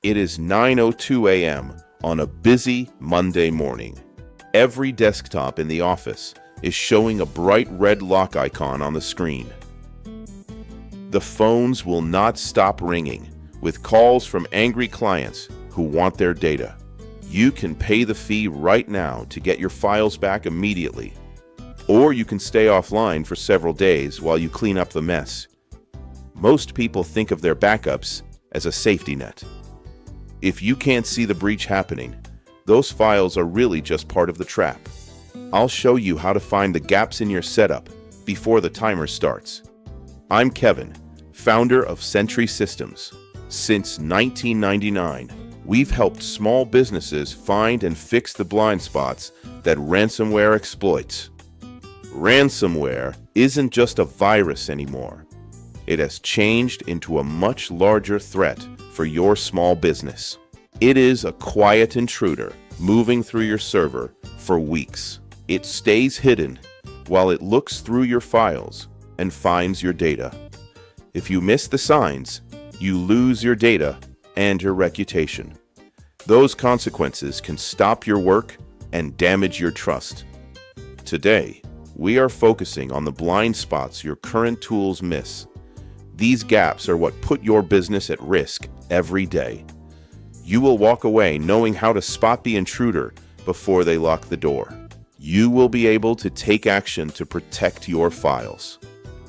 It is 9:02 a.m. on a busy Monday morning. Every desktop in the office is showing a bright red lock icon on the screen. The phones will not stop ringing, with calls from angry clients who want their data. You can pay the fee right now to get your files back immediately, or you can stay offline for several days while you clean up the mess. Most people think of their backups as a safety net. If you can't see the breach happening, those files are really just part of the trap. I'll show you how to find the gaps in your setup before the timer starts. I'm Kevin, founder of Sentree Systems. Since 1999, we've helped small businesses find and fix the blind spots that ransomware exploits. Ransomware isn't just a virus anymore. It has changed into a much larger threat for your small business. It is a quiet intruder moving through your server for weeks. It stays hidden while it looks through your files and finds your data. If you miss the signs, you lose your data and your reputation. Those consequences can stop your work and damage your trust. Today, we are focusing on the blind spots your current tools miss. These gaps are what put your business at risk every day. You will walk away knowing how to spot the intruder before they lock the door. You will be able to take action to protect your files.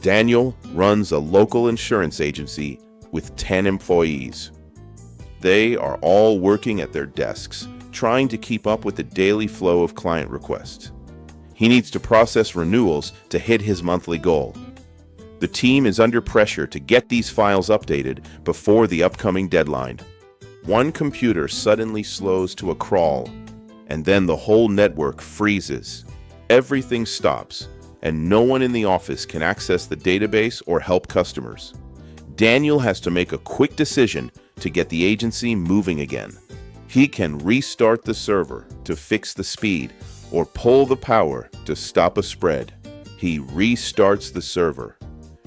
Daniel runs a local insurance agency with 10 employees. They are all working at their desks, trying to keep up with the daily flow of client requests. He needs to process renewals to hit his monthly goal. The team is under pressure to get these files updated before the upcoming deadline. One computer suddenly slows to a crawl, and then the whole network freezes. Everything stops, and no one in the office can access the database or help customers. Daniel has to make a quick decision to get the agency moving again. He can restart the server to fix the speed or pull the power to stop a spread. He restarts the server,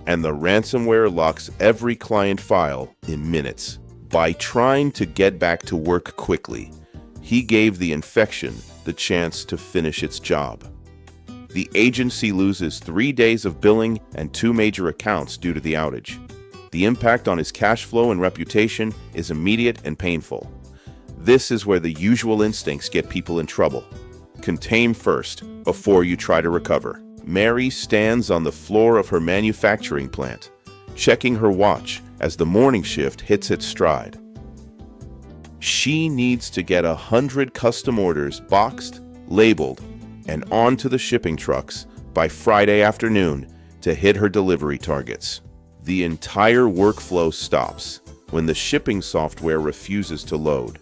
and the ransomware locks every client file in minutes. By trying to get back to work quickly, he gave the infection the chance to finish its job. The agency loses 3 days of billing and 2 major accounts due to the outage. The impact on his cash flow and reputation is immediate and painful. This is where the usual instincts get people in trouble. Contain first before you try to recover. Mary stands on the floor of her manufacturing plant, checking her watch as the morning shift hits its stride. She needs to get 100 custom orders boxed, labeled, and onto the shipping trucks by Friday afternoon to hit her delivery targets. The entire workflow stops when the shipping software refuses to load,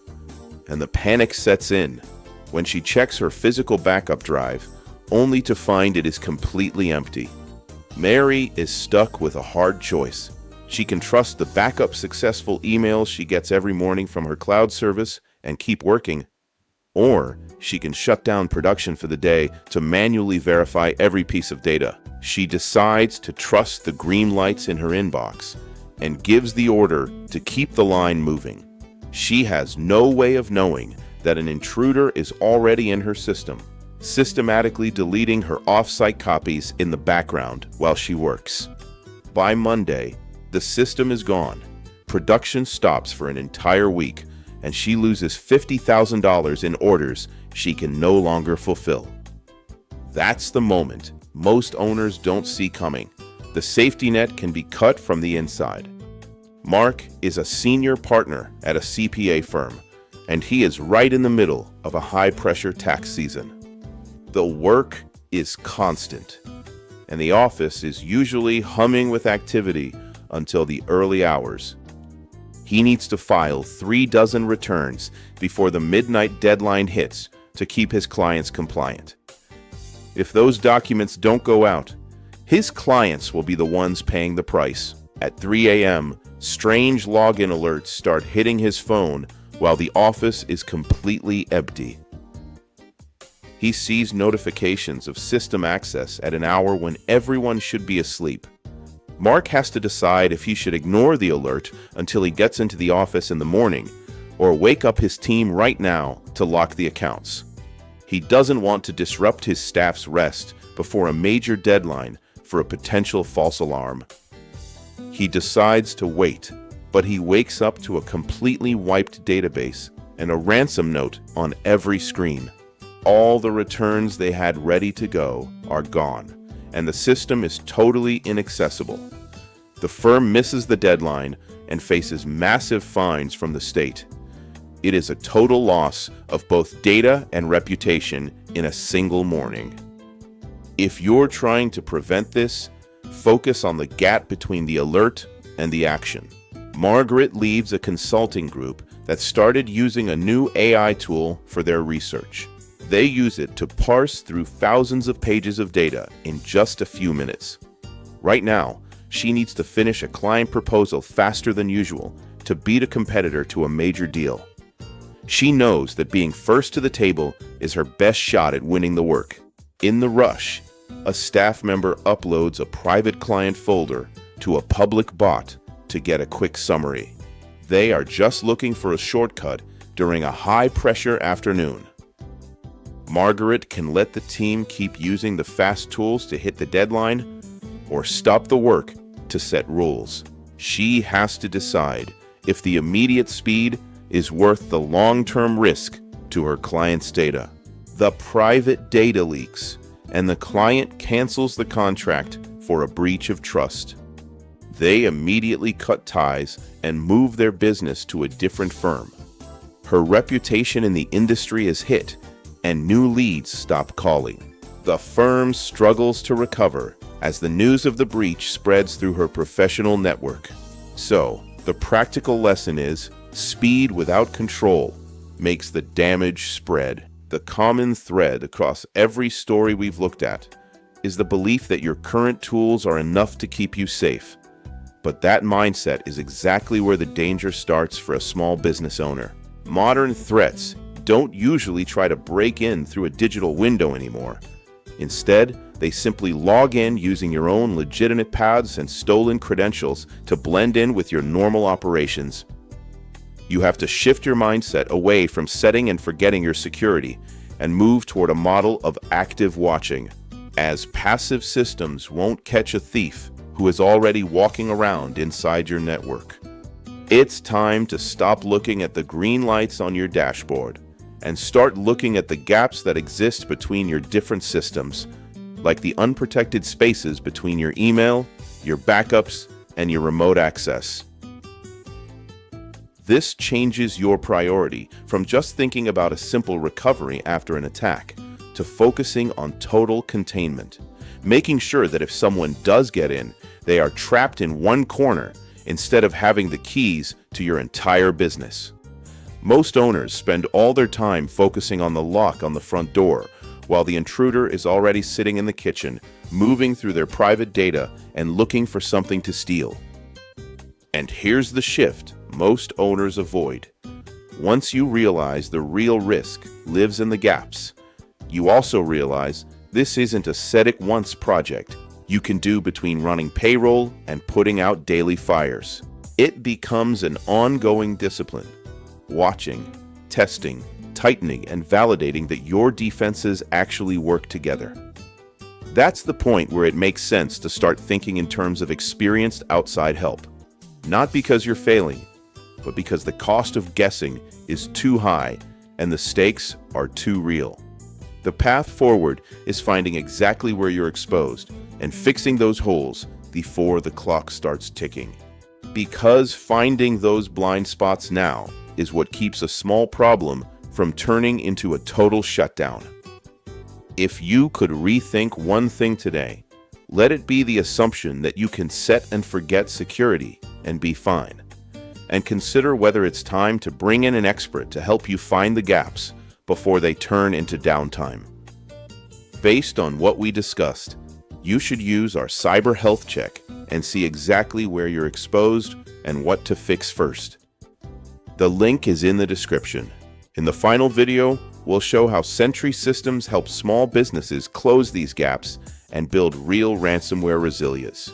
and the panic sets in when she checks her physical backup drive only to find it is completely empty. Mary is stuck with a hard choice. She can trust the backup successful emails she gets every morning from her cloud service and keep working, or she can shut down production for the day to manually verify every piece of data. She decides to trust the green lights in her inbox and gives the order to keep the line moving. She has no way of knowing that an intruder is already in her system, systematically deleting her off-site copies in the background while she works. By Monday, the system is gone. Production stops for an entire week, and she loses $50,000 in orders she can no longer fulfill. That's the moment most owners don't see coming. The safety net can be cut from the inside. Mark is a senior partner at a CPA firm, and he is right in the middle of a high-pressure tax season. The work is constant, and the office is usually humming with activity until the early hours. He needs to file 36 returns before the midnight deadline hits to keep his clients compliant. If those documents don't go out, his clients will be the ones paying the price. At 3 a.m., strange login alerts start hitting his phone while the office is completely empty. He sees notifications of system access at an hour when everyone should be asleep. Mark has to decide if he should ignore the alert until he gets into the office in the morning, or wake up his team right now to lock the accounts. He doesn't want to disrupt his staff's rest before a major deadline for a potential false alarm. He decides to wait, but he wakes up to a completely wiped database and a ransom note on every screen. All the returns they had ready to go are gone, and the system is totally inaccessible. The firm misses the deadline and faces massive fines from the state. It is a total loss of both data and reputation in a single morning. If you're trying to prevent this, focus on the gap between the alert and the action. Margaret leads a consulting group that started using a new AI tool for their research. They use it to parse through thousands of pages of data in just a few minutes. Right now, she needs to finish a client proposal faster than usual to beat a competitor to a major deal. She knows that being first to the table is her best shot at winning the work. In the rush, a staff member uploads a private client folder to a public bot to get a quick summary. They are just looking for a shortcut during a high-pressure afternoon. Margaret can let the team keep using the fast tools to hit the deadline or stop the work to set rules. She has to decide if the immediate speed is worth the long-term risk to her client's data. The private data leaks, and the client cancels the contract for a breach of trust. They immediately cut ties and move their business to a different firm. Her reputation in the industry is hit, and new leads stop calling. The firm struggles to recover as the news of the breach spreads through her professional network. So, the practical lesson is, speed without control makes the damage spread. The common thread across every story we've looked at is the belief that your current tools are enough to keep you safe. But that mindset is exactly where the danger starts for a small business owner. Modern threats don't usually try to break in through a digital window anymore. Instead, they simply log in using your own legitimate paths and stolen credentials to blend in with your normal operations. You have to shift your mindset away from setting and forgetting your security and move toward a model of active watching, as passive systems won't catch a thief who is already walking around inside your network. It's time to stop looking at the green lights on your dashboard and start looking at the gaps that exist between your different systems, like the unprotected spaces between your email, your backups, and your remote access. This changes your priority from just thinking about a simple recovery after an attack to focusing on total containment, making sure that if someone does get in, they are trapped in one corner instead of having the keys to your entire business. Most owners spend all their time focusing on the lock on the front door, while the intruder is already sitting in the kitchen, moving through their private data and looking for something to steal. And here's the shift most owners avoid. Once you realize the real risk lives in the gaps, you also realize this isn't a set-it-once project you can do between running payroll and putting out daily fires. It becomes an ongoing discipline, watching, testing, tightening, and validating that your defenses actually work together. That's the point where it makes sense to start thinking in terms of experienced outside help. Not because you're failing, but because the cost of guessing is too high and the stakes are too real. The path forward is finding exactly where you're exposed and fixing those holes before the clock starts ticking. Because finding those blind spots now is what keeps a small problem from turning into a total shutdown. If you could rethink one thing today, let it be the assumption that you can set and forget security and be fine. And consider whether it's time to bring in an expert to help you find the gaps before they turn into downtime. Based on what we discussed, you should use our cyber health check and see exactly where you're exposed and what to fix first. The link is in the description. In the final video, we'll show how Sentree Systems helps small businesses close these gaps and build real ransomware resilience.